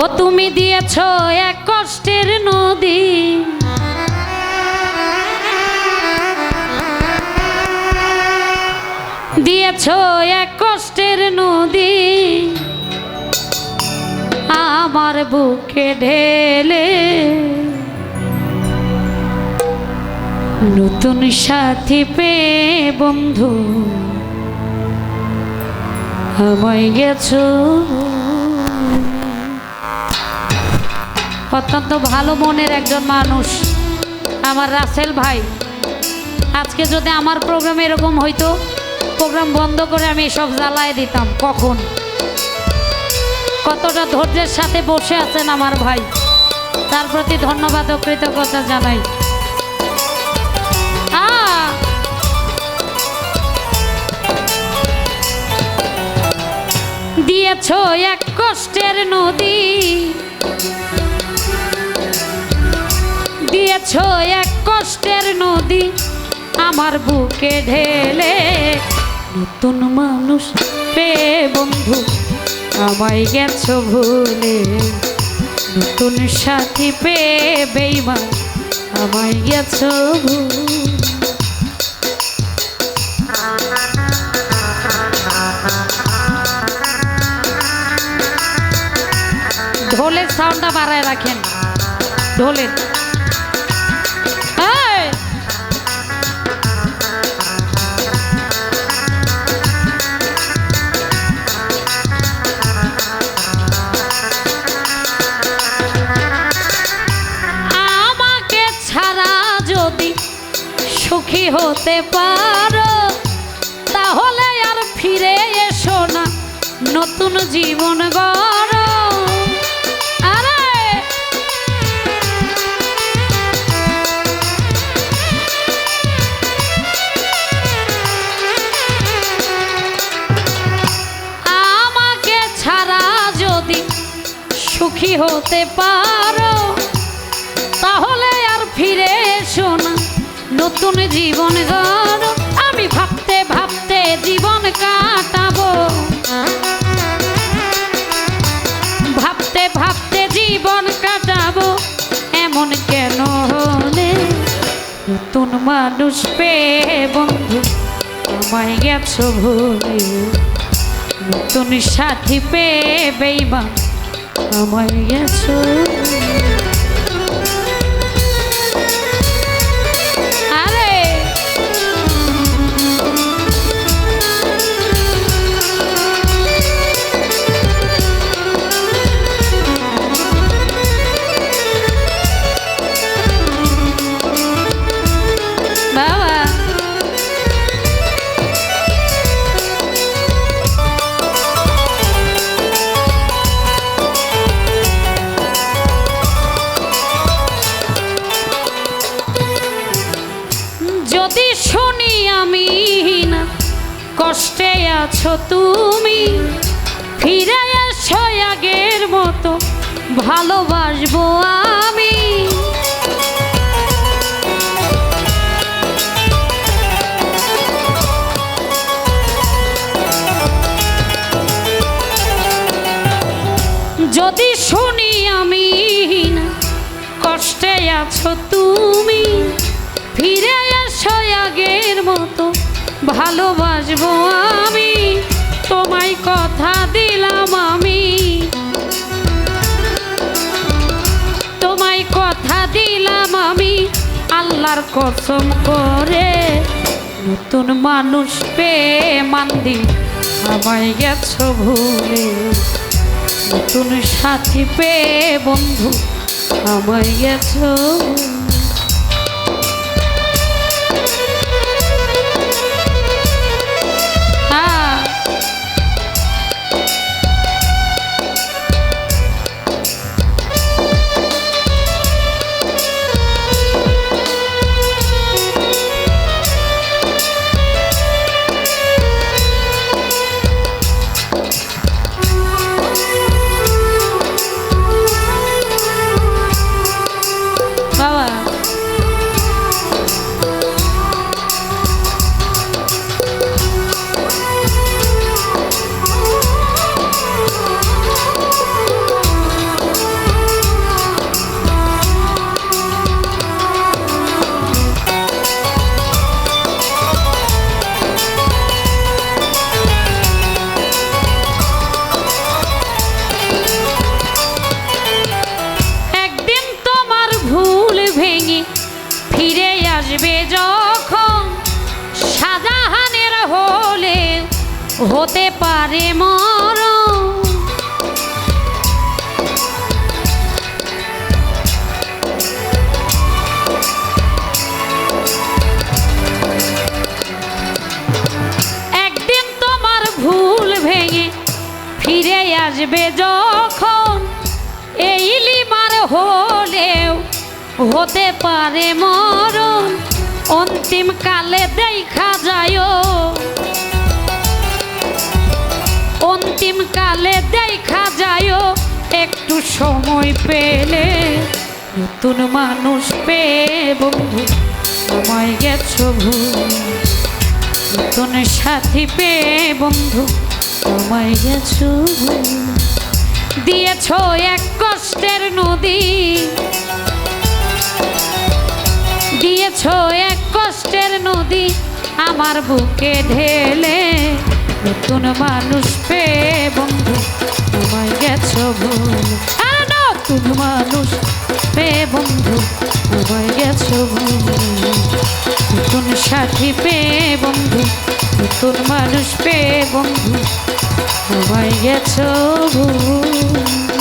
ও তুমি দিয়েছ এক কষ্টের নদী, দিয়েছ এক কষ্টের নদী আমার বুকে ঢেলে, নতুন সাথী পেয়ে বন্ধু আমায় গেছো। অত্যন্ত ভালো মনের একজন মানুষ আমার রাসেল ভাই। আজকে যদি আমার প্রোগ্রাম এরকম হইতো, প্রোগ্রাম বন্ধ করে আমি সব জ্বালায় দিতাম। কখন কতটা ধৈর্যের সাথে বসে আছেন আমার ভাই, তার প্রতি ধন্যবাদ ও কৃতজ্ঞতা জানাই। দিয়েছ এক কষ্টের নদী, দিয়েছ এক কষ্টের নদী আমার বুকে ঢেলে, নতুন মানুষ পেয়ে বন্ধু আমায় গেছো ভুলে, নতুন সাথী পেয়ে বেঈমান আমায় গেছো ভুলে। ঢোলের সাউন্ডটা বাড়ায় রাখেন, ঢোলের। আমাকে ছাড়া যদি সুখী হতে পারো, তাহলে আর ফিরে এসো না, নতুন জীবন গড়ো। সুখী হতে পারো, তাহলে আর ফিরে এসো না, নতুন জীবন গড়ো। আমি ভাবতে ভাবতে জীবন কাটাবো, ভাবতে ভাবতে জীবন কাটাবো, এমন কেন হলে? নতুন মানুষ পেয়ে বন্ধু আমায় গেছো ভুলে, নতুন সাথী পেয়ে বেঈমান আমায় গেছো। আরে বাবা যদি শুনি আমি না কষ্টে আছো তুমি, ফিরে এসো আগের মতো ভালোবাসবো আমি। যদি শুনি আমি না কষ্টে আছো তুমি, ফিরে এসো আগের মতো ভালোবাসবো আমি। তোমায় কথা দিলাম আমি, তোমায় কথা দিলাম আমি আল্লাহর কসম করে, নতুন মানুষ পেয়ে মান্দি আমায় গেছো ভুলে, নতুন সাথী পেয়ে বন্ধু আমায় গেছো। বাবা হতে পারে মরণ। একদিন তোমার ভুল ভেঙে ফিরে আসবে যখন, এই লিমার হলেও হতে পারে মরণ। অন্তিম কালে দেখা যায়, অন্তিম কালে দেখা যায়, একটু সময় পেলে নতুন মানুষ পেয়ে বন্ধু আমায় গেছো ভুল। নতুন সাথী পেয়ে বন্ধু আমায় গেছো ভুল। দিয়েছো এক কষ্টের নদী, দিয়েছো এক কষ্টের নদী আমার বুকে ঢেলে। নতুন মানুষ পেয়ে বন্ধু আমায় গেছো ভুল। আর নতুন মানুষ পেয়ে বন্ধু আমায় গেছো ভুল। নতুন সাথী পেয়ে বন্ধু, নতুন মানুষ পেয়ে বন্ধু আমায় গেছো ভুল।